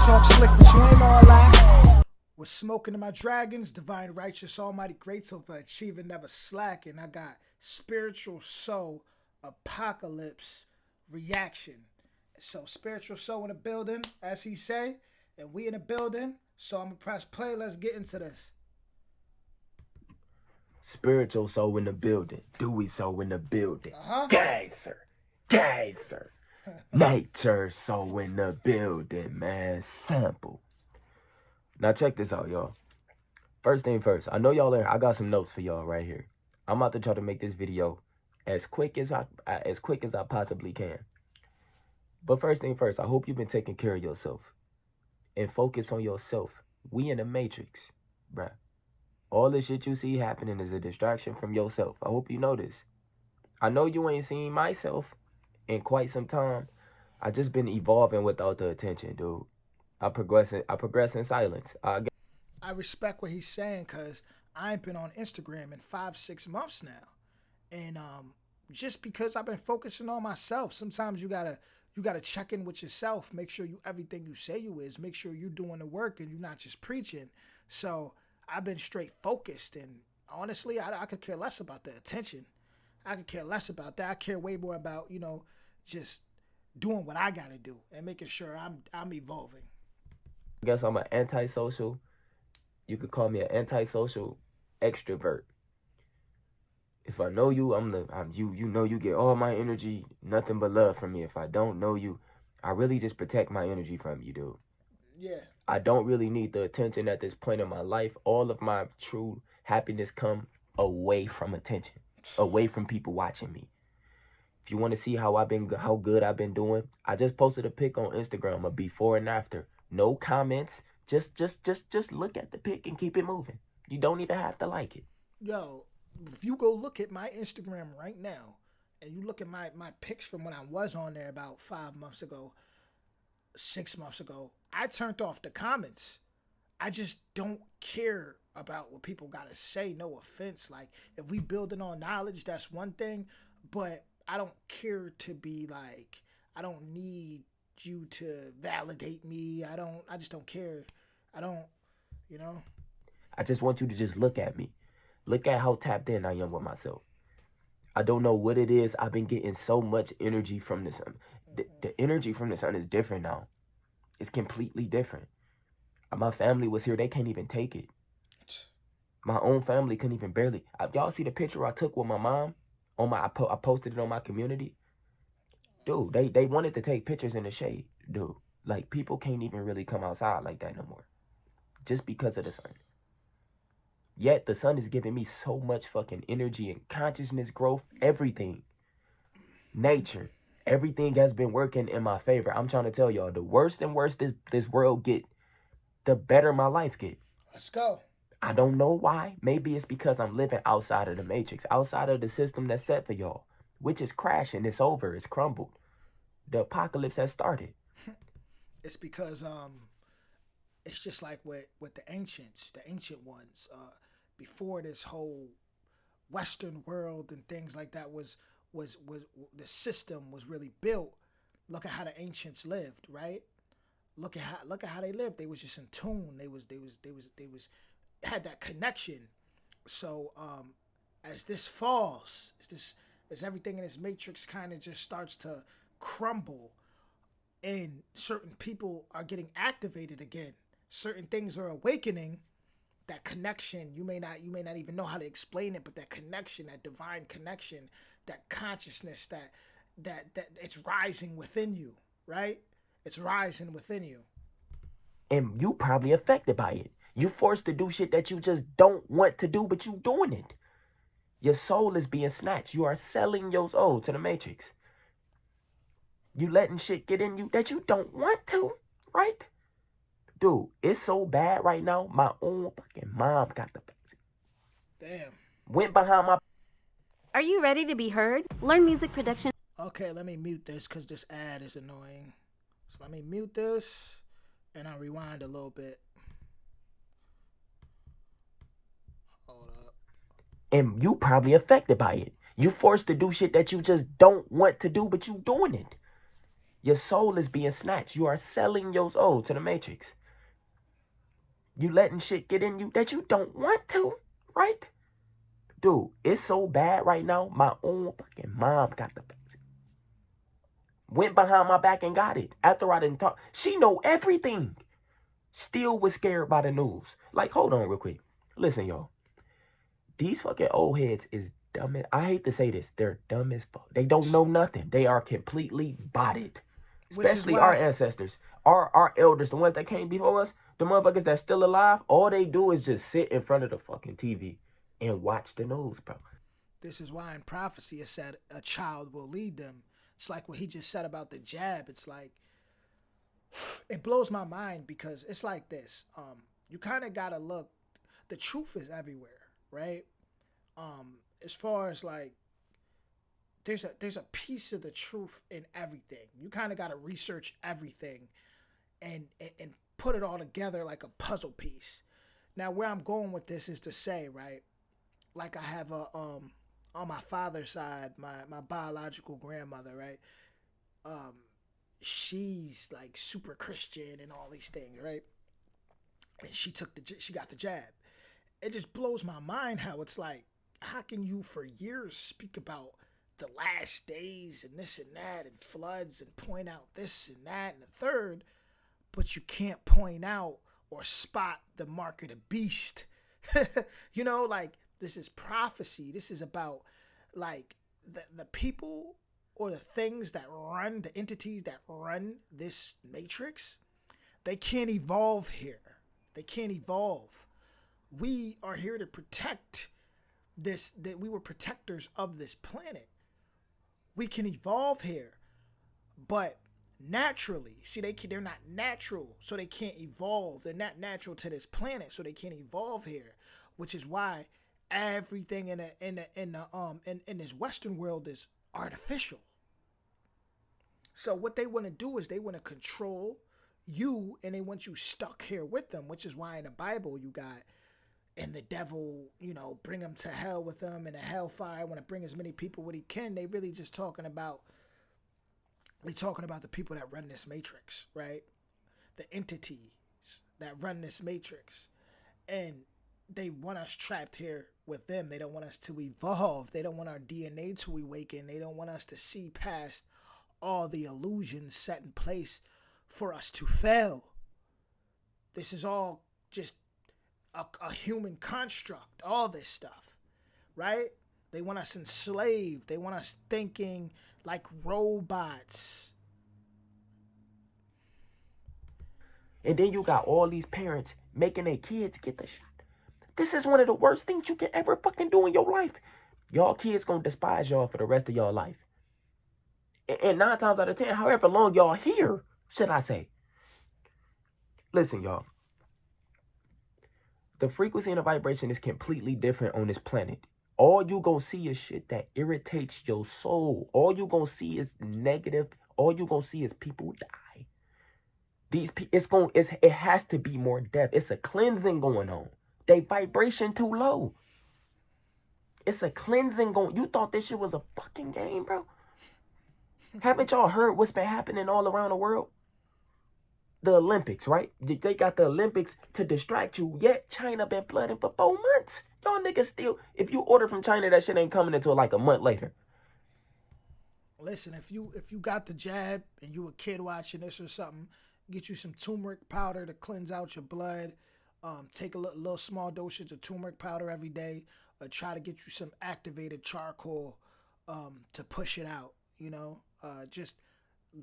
Talk slick, but you ain't all that. Was smoking to my dragons, divine, righteous, almighty, great, so for achieving, never slacking. I got spiritual soul, apocalypse, reaction. So spiritual soul in the building, as he say, and we in the building. So I'm gonna press play. Let's get into this. Spiritual soul in the building. Dewey soul in the building. Uh Gangster. Gangster. huh. Nature soul in the building, man. Simple. Now check this out, y'all. First thing first, I know y'all are. I got some notes for y'all right here. I'm about to try to make this video as quick as I possibly can. But first thing first, I hope you've been taking care of yourself and focus on yourself. We in the matrix, bruh. All the shit you see happening is a distraction from yourself. I hope you know this. I know you ain't seen myself in quite some time. I just been evolving without the attention, dude. I progress in silence. I respect what he's saying because I ain't been on Instagram in 5, 6 months now, and just because I've been focusing on myself. Sometimes you gotta check in with yourself, make sure you everything you say you is, make sure you doing the work and you're not just preaching. So I've been straight focused, and honestly, I could care less about the attention. I could care less about that. I care way more about just doing what I gotta do and making sure I'm evolving. guess I'm an antisocial. You could call me an antisocial extrovert. If I know you, I'm you. You know you get all my energy, nothing but love from me. If I don't know you, I really just protect my energy from you, dude. Yeah. I don't really need the attention at this point in my life. All of my true happiness come away from attention, away from people watching me. If you want to see how good I've been doing, I just posted a pic on Instagram of before and after. No comments. Just look at the pic and keep it moving. You don't even have to like it. Yo, if you go look at my Instagram right now and you look at my pics from when I was on there about 5 months ago, 6 months ago, I turned off the comments. I just don't care about what people gotta say. No offense. Like if we building on knowledge, that's one thing. But I don't care to be like I don't need you to validate me. I just don't care. I don't you know? I just want you to just look at me. Look at how tapped in I am with myself. I don't know what it is. I've been getting so much energy from the sun. The energy from the sun is different now. It's completely different. My family was here. They can't even take it. My own family couldn't even barely. Y'all see the picture I took with my mom? I posted it on my community. Dude, they wanted to take pictures in the shade. Dude, like people can't even really come outside like that no more. Just because of the sun. Yet the sun is giving me so much fucking energy and consciousness growth, everything. Nature. Everything has been working in my favor. I'm trying to tell y'all, the worse and worse this world get, the better my life get. Let's go. I don't know why. Maybe it's because I'm living outside of the matrix, outside of the system that's set for y'all, which is crashing. It's over. It's crumbled. The apocalypse has started. It's because it's just like with the ancient ones, before this whole Western world and things like that was the system was really built. Look at how the ancients lived, right? Look at how they lived. They was just in tune. They was had that connection. So as this falls, as everything in this matrix kind of just starts to crumble, and certain people are getting activated again. Certain things are awakening. That connection, you may not even know how to explain it, but that connection, that divine connection, that consciousness, that it's rising within you, right? It's rising within you. And you probably affected by it. You forced to do shit that you just don't want to do, but you doing it. Your soul is being snatched. You are selling your soul to the matrix. You letting shit get in you that you don't want to, right? Dude, it's so bad right now. My own fucking mom got the Damn. went behind my. Are you ready to be heard? Learn music production. Okay, let me mute this because this ad is annoying. So let me mute this and I'll rewind a little bit. Hold up. And you probably affected by it. You forced to do shit that you just don't want to do, but you doing it. Your soul is being snatched. You are selling your soul to the matrix. You letting shit get in you that you don't want to, right? Dude, it's so bad right now. My own fucking mom got the went behind my back and got it after I didn't talk. She know everything. Still was scared by the news. Like, hold on real quick. Listen, y'all. These fucking old heads is dumb as, I hate to say this. They're dumb as fuck. They don't know nothing. They are completely botted. Which is Especially our why, ancestors. Our elders, the ones that came before us, the motherfuckers that's still alive, all they do is just sit in front of the fucking TV and watch the news, bro. this is why in prophecy it said a child will lead them. It's like what he just said about the jab. It's like it blows my mind because it's like this. You kind of gotta look. The truth is everywhere, right? As far as like there's a piece of the truth in everything. You kind of gotta research everything and put it all together like a puzzle piece. Now, where I'm going with this is to say, right? Like I have a on my father's side, my biological grandmother, right? Um, she's like super Christian and all these things, right? And she got the jab. It just blows my mind how it's like, how can you for years speak about the last days and this and that and floods and point out this and that and the third, but you can't point out or spot the mark of the beast. Like this is prophecy. This is about like the people or the things that run, the entities that run this matrix, they can't evolve here. They can't evolve. We are here to protect this, that we were protectors of this planet. We can evolve here, but naturally, see, they're not natural, so they can't evolve. They're not natural to this planet, so they can't evolve here, which is why everything in this Western world is artificial. So what they want to do is they want to control you, and they want you stuck here with them, which is why in the Bible you got, and the devil, bring them to hell with them, and the hellfire want to bring as many people what he can. They really just talking about the people that run this matrix, right? The entities that run this matrix. And they want us trapped here with them. They don't want us to evolve. They don't want our DNA to awaken. They don't want us to see past all the illusions set in place for us to fail. This is all just a human construct, all this stuff, right? They want us enslaved. They want us thinking like robots. And then you got all these parents making their kids get the shot. This is one of the worst things you can ever fucking do in your life. Y'all kids gonna despise y'all for the rest of y'all life. And 9 times out of 10, however long y'all here, should I say. Listen, y'all. The frequency and the vibration is completely different on this planet. All you gonna see is shit that irritates your soul. All you gonna see is negative. All you gonna see is people die. It has to be more depth. It's a cleansing going on. They vibration too low. It's a cleansing going. You thought this shit was a fucking game, bro? Haven't y'all heard what's been happening all around the world? The Olympics, right? They got the Olympics to distract you. Yet China been flooding for 4 months. Y'all niggas still, if you order from China, that shit ain't coming until like a month later. Listen, if you got the jab and you a kid watching this or something, get you some turmeric powder to cleanse out your blood. Take a little small dosage of turmeric powder every day. Try to get you some activated charcoal to push it out. Just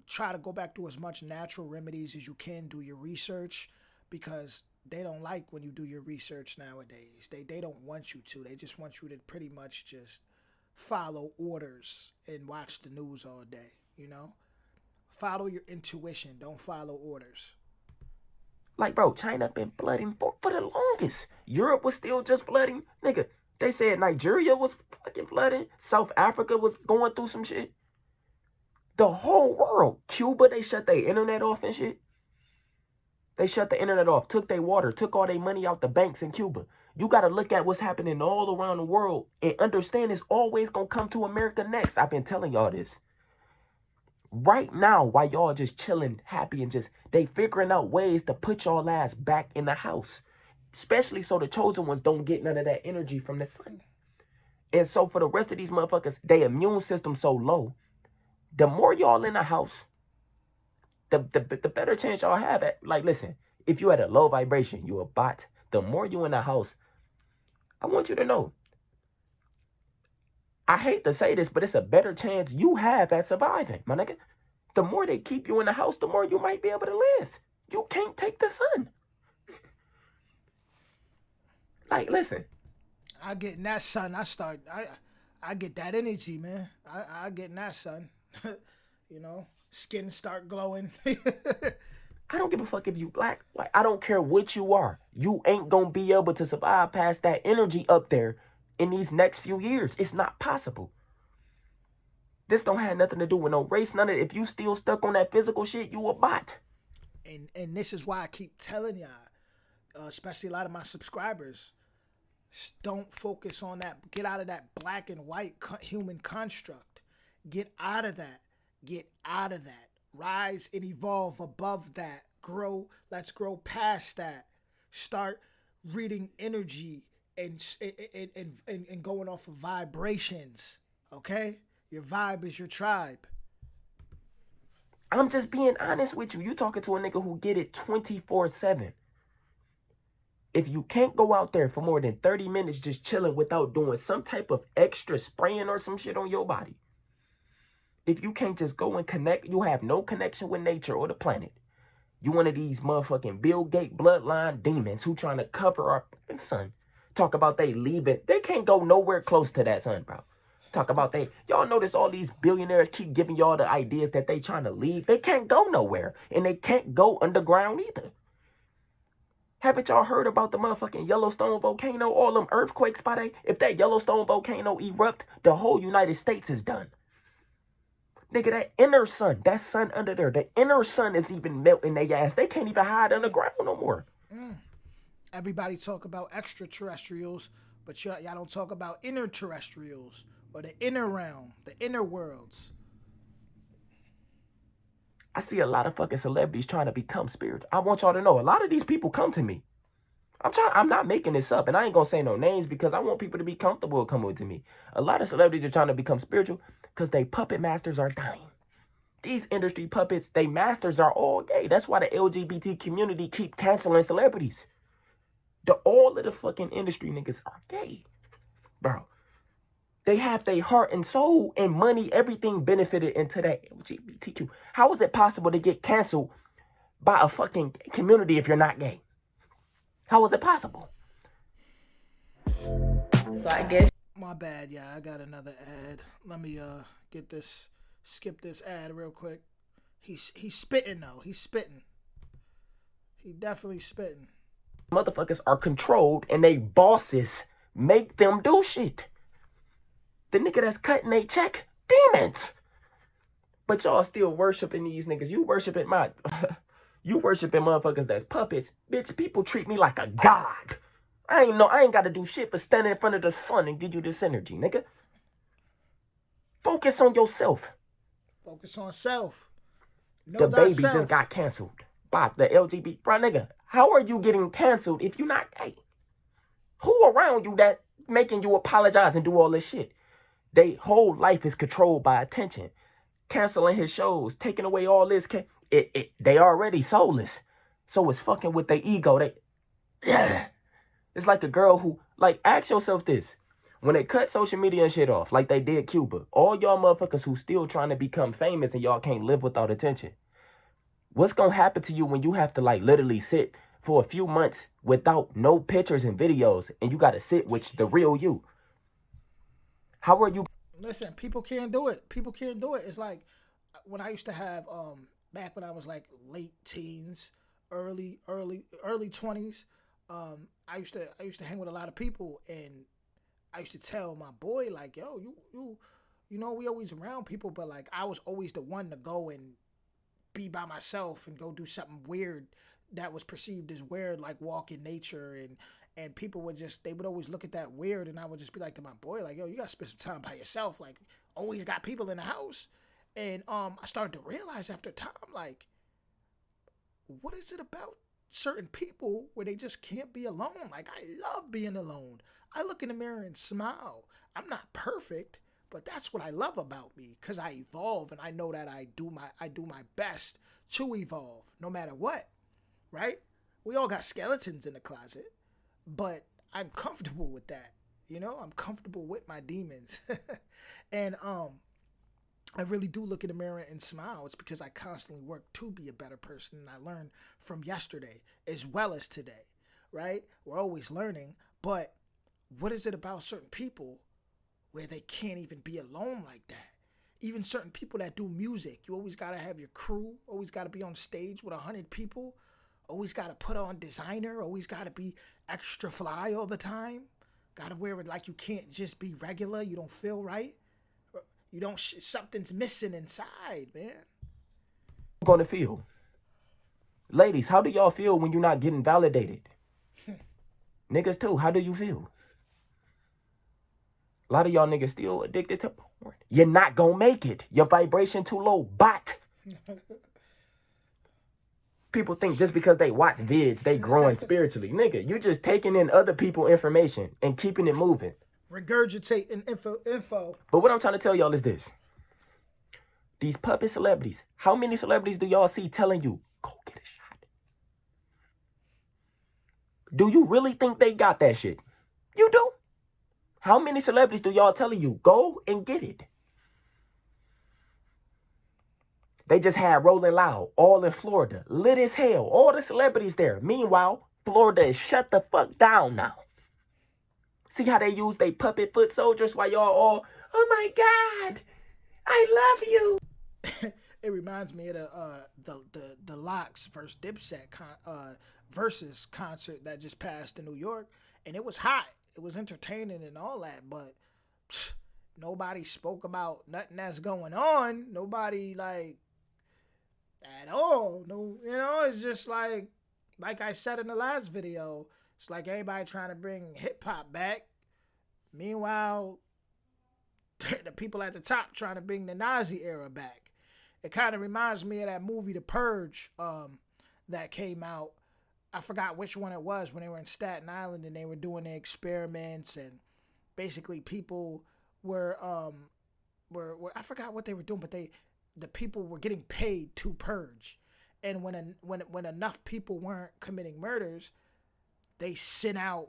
try to go back to as much natural remedies as you can. Do your research, because they don't like when you do your research nowadays. They don't want you to. They just want you to pretty much just follow orders and watch the news all day. Follow your intuition. Don't follow orders. Like, bro, China been flooding for the longest. Europe was still just flooding. Nigga, they said Nigeria was fucking flooding. South Africa was going through some shit. The whole world. Cuba, they shut their internet off and shit. They shut the internet off, took their water, took all their money out the banks in Cuba. You got to look at what's happening all around the world and understand it's always going to come to America next. I've been telling y'all this. Right now, while y'all just chilling, happy, and just they figuring out ways to put y'all ass back in the house, especially so the chosen ones don't get none of that energy from the sun. And so for the rest of these motherfuckers, their immune system so low. The more y'all in the house, the better chance y'all have at. Like, listen, if you had a low vibration, you a bot. The more you in the house, I want you to know. I hate to say this, but it's a better chance you have at surviving, my nigga. The more they keep you in the house, the more you might be able to live. You can't take the sun. Like, listen. I get in that sun. I get that energy, man. I get in that sun. You know, skin start glowing. I don't give a fuck if you black. Like, I don't care what you are. You ain't gonna be able to survive past that energy up there in these next few years. It's not possible. This don't have nothing to do with no race, none of it. If you still stuck on that physical shit, you a bot. And this is why I keep telling y'all, especially a lot of my subscribers, don't focus on that. Get out of that black and white human construct. Get out of that. Get out of that. Rise and evolve above that. Grow. Let's grow past that. Start reading energy and going off of vibrations. Okay? Your vibe is your tribe. I'm just being honest with you. You talking to a nigga who get it 24/7. If you can't go out there for more than 30 minutes just chilling without doing some type of extra spraying or some shit on your body, if you can't just go and connect, you have no connection with nature or the planet. You one of these motherfucking Bill Gates bloodline demons who trying to cover our sun. Talk about they leaving. They can't go nowhere close to that sun, bro. Talk about y'all notice all these billionaires keep giving y'all the ideas that they trying to leave. They can't go nowhere. And they can't go underground either. Haven't y'all heard about the motherfucking Yellowstone volcano? All them earthquakes by they. If that Yellowstone volcano erupt, the whole United States is done. Nigga, that inner sun, that sun under there, the inner sun is even melting their ass. They can't even hide underground no more. Everybody talk about extraterrestrials, but y'all don't talk about inner terrestrials or the inner realm, the inner worlds. I see a lot of fucking celebrities trying to become spiritual. I want y'all to know, a lot of these people come to me. I'm not making this up, and I ain't gonna say no names because I want people to be comfortable coming to me. A lot of celebrities are trying to become spiritual because they puppet masters are dying. These industry puppets, they masters are all gay. That's why the LGBT community keep canceling celebrities. All of the fucking industry niggas are gay, bro. They have their heart and soul and money, everything benefited into that LGBTQ. How is it possible to get canceled by a fucking community if you're not gay? How is it possible? So I guess. My bad, yeah, I got another ad. Let me skip this ad real quick. He's spitting though. He's spitting. He definitely spitting. Motherfuckers are controlled and they bosses make them do shit. The nigga that's cutting they check, demons. But y'all still worshiping these niggas. You worshiping you worshiping motherfuckers that's puppets. Bitch, people treat me like a god. I ain't got to do shit but stand in front of the sun and give you this energy, nigga. Focus on yourself. Focus on self. Know the baby thyself. just got canceled by the LGBT. Bro, nigga, how are you getting canceled if you're not gay? Who around you that making you apologize and do all this shit? They whole life is controlled by attention. Canceling his shows, taking away all this. They already soulless. So it's fucking with their ego. It's like a girl who, like, ask yourself this. When they cut social media and shit off, like they did Cuba, all y'all motherfuckers who still trying to become famous and y'all can't live without attention, what's gonna happen to you when you have to, like, literally sit for a few months without no pictures and videos and you gotta sit with the real you? How are you? Listen, people can't do it. People can't do it. It's like when I used to have back when I was like late teens, early 20s. I used to hang with a lot of people, and I used to tell my boy like, yo, you know, we always around people, but like I was always the one to go and be by myself and go do something weird that was perceived as weird, like walk in nature, and people they would always look at that weird, and I would just be like to my boy, like, yo, you gotta spend some time by yourself, like always got people in the house. And I started to realize after time, like, what is it about certain people where they just can't be alone? Like, I love being alone. I look in the mirror and smile. I'm not perfect, but that's what I love about me, because I evolve, and I know that I do my best to evolve no matter what, right? We all got skeletons in the closet, but I'm comfortable with that. I'm comfortable with my demons. And I really do look in the mirror and smile. It's because I constantly work to be a better person, and I learn from yesterday as well as today, right? We're always learning, but what is it about certain people where they can't even be alone like that? Even certain people that do music, you always got to have your crew, always got to be on stage with 100 people, always got to put on designer, always got to be extra fly all the time, got to wear it like you can't just be regular, you don't feel right. You don't. Something's missing inside, man. Gonna feel. Ladies, how do y'all feel when you're not getting validated? Niggas too, how do you feel? A lot of y'all niggas still addicted to porn. You're not gonna make it. Your vibration too low. Bot. People think just because they watch vids, they growing spiritually. Nigga, you just taking in other people's information and keeping it moving. Regurgitating info. But what I'm trying to tell y'all is this. These puppet celebrities, how many celebrities do y'all see telling you, go get a shot? Do you really think they got that shit? You do? How many celebrities do y'all telling you, go and get it? They just had Rolling Loud, all in Florida, lit as hell, all the celebrities there. Meanwhile, Florida is shut the fuck down now. See how they use they puppet foot soldiers while y'all all, oh my God, I love you. It reminds me of the Locks versus Dipset versus concert that just passed in New York, and it was hot. It was entertaining and all that, but nobody spoke about nothing that's going on. Nobody like at all. No, it's just like I said in the last video, it's like everybody trying to bring hip hop back. Meanwhile, the people at the top trying to bring the Nazi era back. It kind of reminds me of that movie The Purge that came out. I forgot which one it was, when they were in Staten Island and they were doing their experiments, and basically people were I forgot what they were doing, but the people were getting paid to purge. And when enough people weren't committing murders, they sent out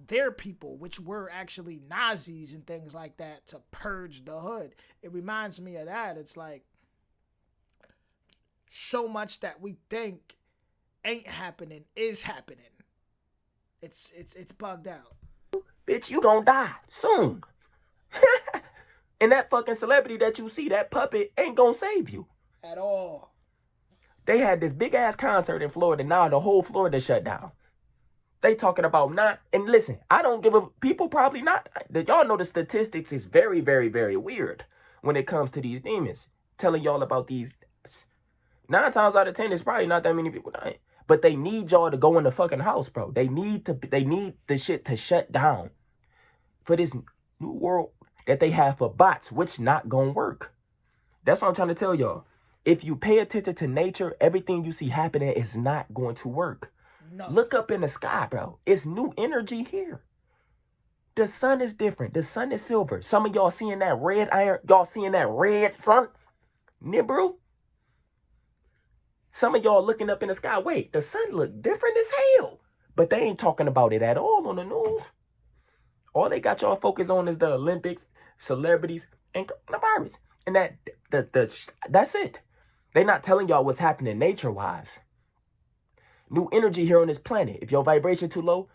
their people, which were actually Nazis and things like that, to purge the hood. It reminds me of that. It's like so much that we think ain't happening is happening. It's bugged out. Bitch, you gonna die soon. And that fucking celebrity that you see, that puppet, ain't gonna save you. At all. They had this big ass concert in Florida. Now the whole Florida shut down. They talking about not, and listen, I don't give a, people probably not, y'all know the statistics is very, very, very weird when it comes to these demons. Telling y'all about these, 9 times out of 10, it's probably not that many people dying. But they need y'all to go in the fucking house, bro. They need the shit to shut down for this new world that they have for bots, which not gonna work. That's what I'm trying to tell y'all. If you pay attention to nature, everything you see happening is not going to work. No. Look up in the sky, bro. It's new energy here. The sun is different. The sun is silver. Some of y'all seeing that red iron. Y'all seeing that red sun? Nibiru? Some of y'all looking up in the sky. Wait, the sun look different as hell. But they ain't talking about it at all on the news. All they got y'all focused on is the Olympics, celebrities, and the virus. And that's it. They not telling y'all what's happening nature-wise. New energy here on this planet. If your vibration too low,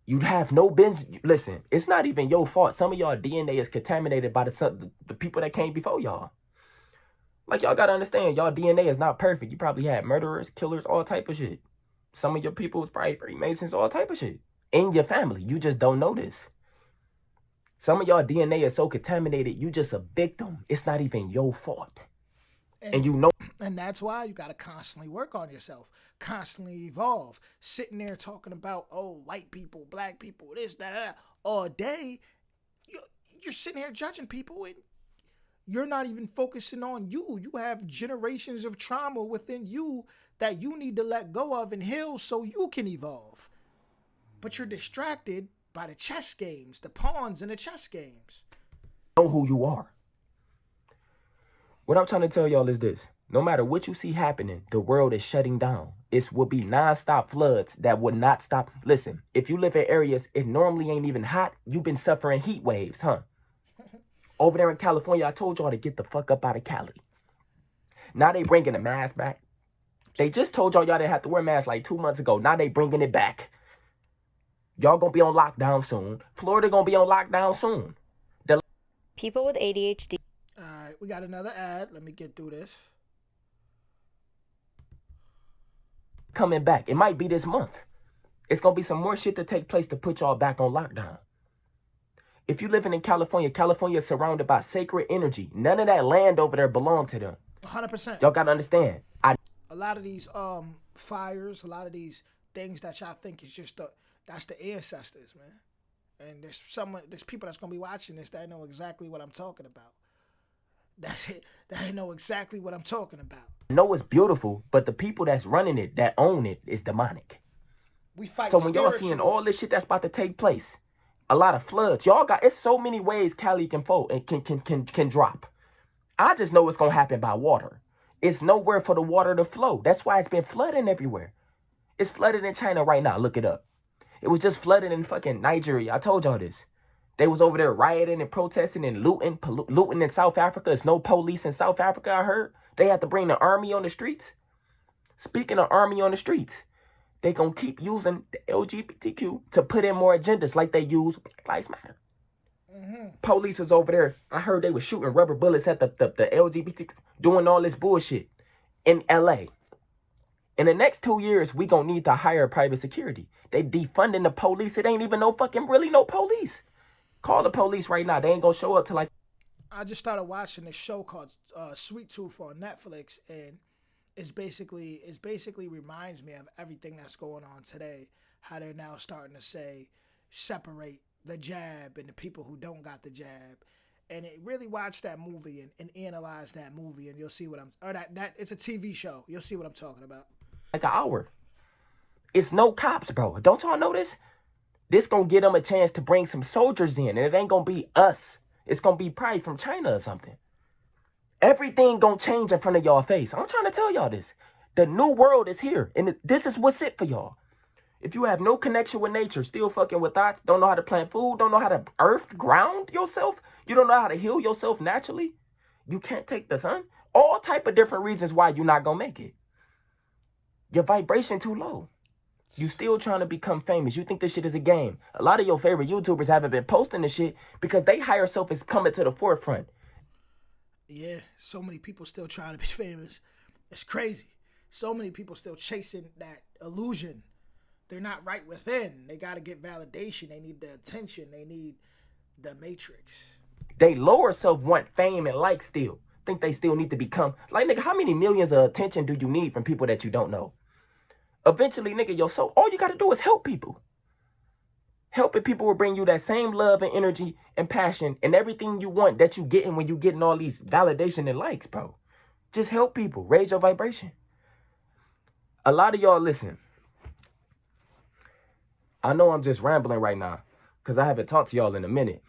you'd have no business. Listen, it's not even your fault. Some of y'all DNA is contaminated by the people that came before y'all. Like, y'all gotta understand, y'all DNA is not perfect. You probably had murderers, killers, all type of shit. Some of your people was probably Freemasons, all type of shit. In your family, you just don't know this. Some of y'all DNA is so contaminated, you just a victim. It's not even your fault. And you know. And that's why you got to constantly work on yourself, constantly evolve. Sitting there talking about, oh, white people, black people, this, that, all day, you're sitting here judging people, and you're not even focusing on you. You have generations of trauma within you that you need to let go of and heal so you can evolve. But you're distracted by the chess games, the pawns in the chess games. Know who you are. What I'm trying to tell y'all is this. No matter what you see happening, the world is shutting down. It will be non-stop floods that would not stop. Listen, if you live in areas it normally ain't even hot, you've been suffering heat waves, huh? Over there in California, I told y'all to get the fuck up out of Cali. Now they bringing the mask back. They just told y'all didn't have to wear masks like 2 months ago. Now they bringing it back. Y'all gonna be on lockdown soon. Florida gonna be on lockdown soon. People with ADHD. All right, we got another ad. Let me get through this. Coming back. It might be this month. It's gonna be some more shit to take place to put y'all back on lockdown. If you living in California, California is surrounded by sacred energy. None of that land over there belongs to them. 100%. Y'all gotta understand. A lot of these fires, a lot of these things that y'all think is just that's the ancestors, man. And there's people that's gonna be watching this that know exactly what I'm talking about. That's it. That know exactly what I'm talking about. I know it's beautiful, but the people that's running it, that own it, is demonic. We fight So when y'all seeing all this shit that's about to take place, a lot of floods, y'all got, it's so many ways Cali can fold and can drop. I just know it's gonna happen by water. It's nowhere for the water to flow. That's why it's been flooding everywhere. It's flooded in China right now. Look it up. It was just flooded in fucking Nigeria. I told y'all this. They was over there rioting and protesting and looting in South Africa. There's no police in South Africa, I heard. They had to bring the army on the streets. Speaking of army on the streets, they gonna keep using the LGBTQ to put in more agendas like they use Black Lives Matter. Police was over there. I heard they were shooting rubber bullets at the LGBT, doing all this bullshit in LA. In the next 2 years, we gonna need to hire private security. They defunding the police. It ain't even no fucking really no police. Call the police right now. They ain't gonna show up till like. I just started watching this show called Sweet Tooth on Netflix, and it's basically reminds me of everything that's going on today. How they're now starting to separate the jab and the people who don't got the jab. And it really watch that movie and analyze that movie, and you'll see what that it's a TV show. You'll see what I'm talking about. Like an hour. It's no cops, bro. Don't y'all know this? This gonna give them a chance to bring some soldiers in, and it ain't gonna be us. It's gonna be probably from China or something. Everything gonna change in front of y'all face. I'm trying to tell y'all this. The new world is here, and this is what's it for y'all. If you have no connection with nature, still fucking with thoughts, don't know how to plant food, don't know how to ground yourself, you don't know how to heal yourself naturally, you can't take the sun, all type of different reasons why you're not gonna make it. Your vibration too low. You still trying to become famous. You think this shit is a game. A lot of your favorite YouTubers haven't been posting this shit because they higher self is coming to the forefront. Yeah, so many people still trying to be famous. It's crazy. So many people still chasing that illusion. They're not right within. They got to get validation. They need the attention. They need the matrix. They lower self want fame and likes still. Think they still need to become. Like, nigga, how many millions of attention do you need from people that you don't know? Eventually, nigga, your soul, all you got to do is help people. Helping people will bring you that same love and energy and passion and everything you want that you getting when you getting all these validation and likes, bro. Just help people. Raise your vibration. A lot of y'all, listen. I know I'm just rambling right now because I haven't talked to y'all in a minute.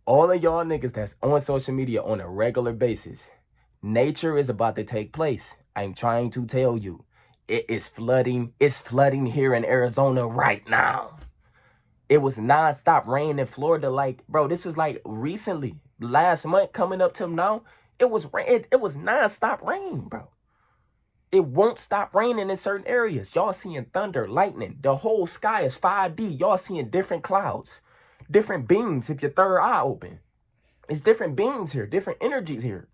All of y'all niggas that's on social media on a regular basis, nature is about to take place. I'm trying to tell you. It is flooding. It's flooding here in Arizona right now. It was non-stop rain in Florida. Like, bro, this is like recently, last month coming up till now. It was rain. It was non-stop rain, bro. It won't stop raining in certain areas. Y'all seeing thunder, lightning. The whole sky is 5D. Y'all seeing different clouds, different beings if your third eye open. It's different beings here, different energies here.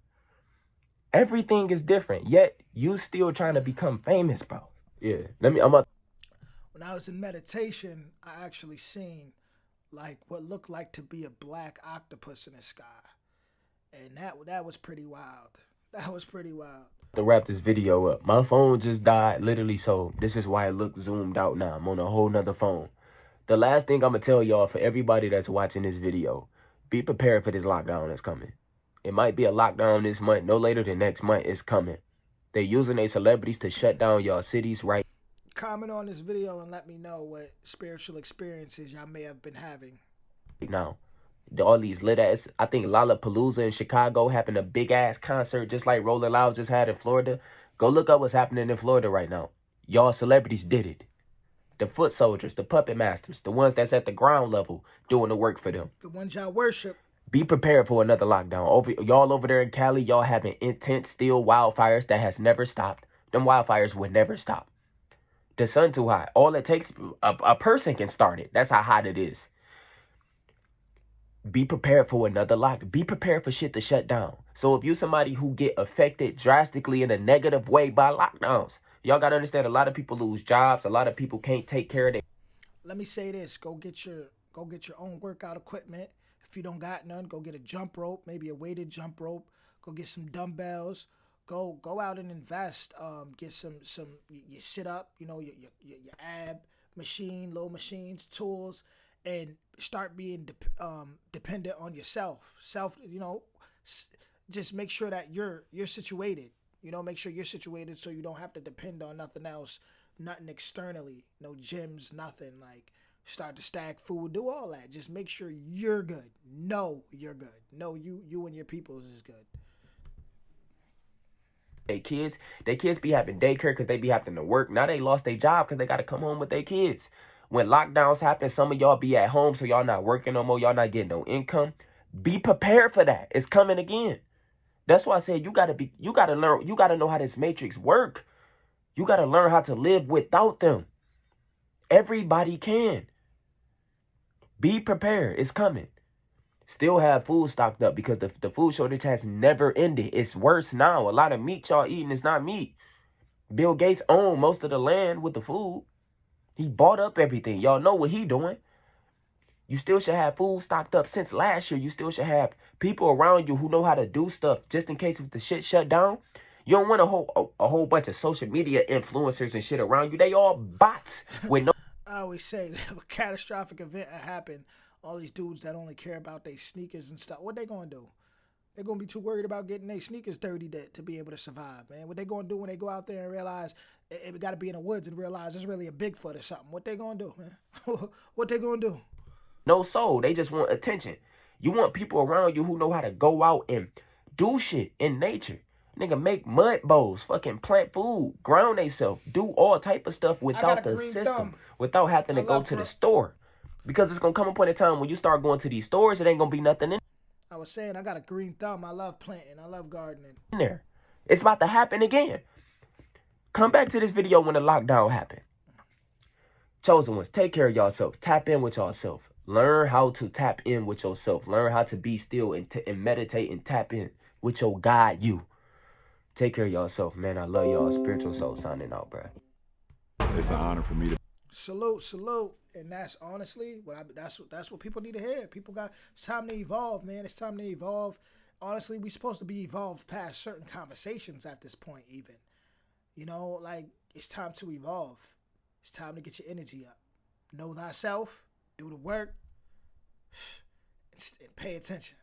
Everything is different, yet you still trying to become famous, bro. Yeah, when I was in meditation, I actually seen like what looked like to be a black octopus in the sky, and that was pretty wild. That was pretty wild. To wrap this video up, my phone just died, literally, so this is why it looks zoomed out now. I'm on a whole nother phone. The last thing I'm gonna tell y'all, for everybody that's watching this video, be prepared for this lockdown that's coming. It might be a lockdown this month. No later than next month. It's coming. They're using their celebrities to shut down y'all cities right Comment on this video and let me know what spiritual experiences y'all may have been having. now. All these lit ass. I think Lollapalooza in Chicago having a big ass concert just like Rolling Loud just had in Florida. Go look up what's happening in Florida right now. Y'all celebrities did it. The foot soldiers, the puppet masters, the ones that's at the ground level doing the work for them. The ones y'all worship. Be prepared for another lockdown. Y'all over there in Cali, y'all having intense still wildfires that has never stopped. Them wildfires would never stop. The sun too hot. All it takes, a person can start it. That's how hot it is. Be prepared for another lockdown. Be prepared for shit to shut down. So if you somebody who get affected drastically in a negative way by lockdowns, y'all gotta understand a lot of people lose jobs. A lot of people can't take care of their. Let me say this: go get your own workout equipment. If you don't got none, go get a jump rope, maybe a weighted jump rope. Go get some dumbbells. Go out and invest. Get some you sit up. You know, your ab machine, low machines, tools, and start being dependent on yourself. You know, just make sure that you're situated. You know, make sure you're situated so you don't have to depend on nothing else, nothing externally, no gyms, nothing. Like, start to stack food, do all that. Just make sure you're good. Know you're good. Know you and your peoples is good. Their kids be having daycare because they be having to work. Now they lost their job because they got to come home with their kids. When lockdowns happen, some of y'all be at home, so y'all not working no more. Y'all not getting no income. Be prepared for that. It's coming again. That's why I said you gotta learn, you gotta know how this matrix work. You gotta learn how to live without them. Everybody can. Be prepared. It's coming. Still have food stocked up because the food shortage has never ended. It's worse now. A lot of meat y'all eating is not meat. Bill Gates owned most of the land with the food. He bought up everything. Y'all know what he doing. You still should have food stocked up since last year. You still should have people around you who know how to do stuff just in case if the shit shut down. You don't want a whole bunch of social media influencers and shit around you. They all bots with no. I always say if a catastrophic event happened, all these dudes that only care about their sneakers and stuff, what they gonna do? They're gonna be too worried about getting their sneakers dirty to be able to survive, man. What they gonna do when they go out there and realize it got to be in the woods and realize it's really a Bigfoot or something? What they gonna do, man? What they gonna do? No soul. They just want attention. You want people around you who know how to go out and do shit in nature. Nigga, make mud bowls, fucking plant food, ground themselves, do all type of stuff without the system, thumb. without having to go to the store. Because it's going to come a point in time when you start going to these stores, it ain't going to be nothing in I was saying, I got a green thumb. I love planting. I love gardening. there. It's about to happen again. Come back to this video when the lockdown happened. Chosen ones, take care of yourself. Tap in with yourself. Learn how to tap in with yourself. Learn how to be still and meditate and tap in with your God, you. Take care of yourself, man. I love y'all. Spiritual Soul signing out, bro. It's an honor for me to. Salute, and that's honestly that's what people need to hear. It's time to evolve, man. It's time to evolve. Honestly, we supposed to be evolved past certain conversations at this point, even. You know, like, it's time to evolve. It's time to get your energy up. Know thyself, do the work, and pay attention.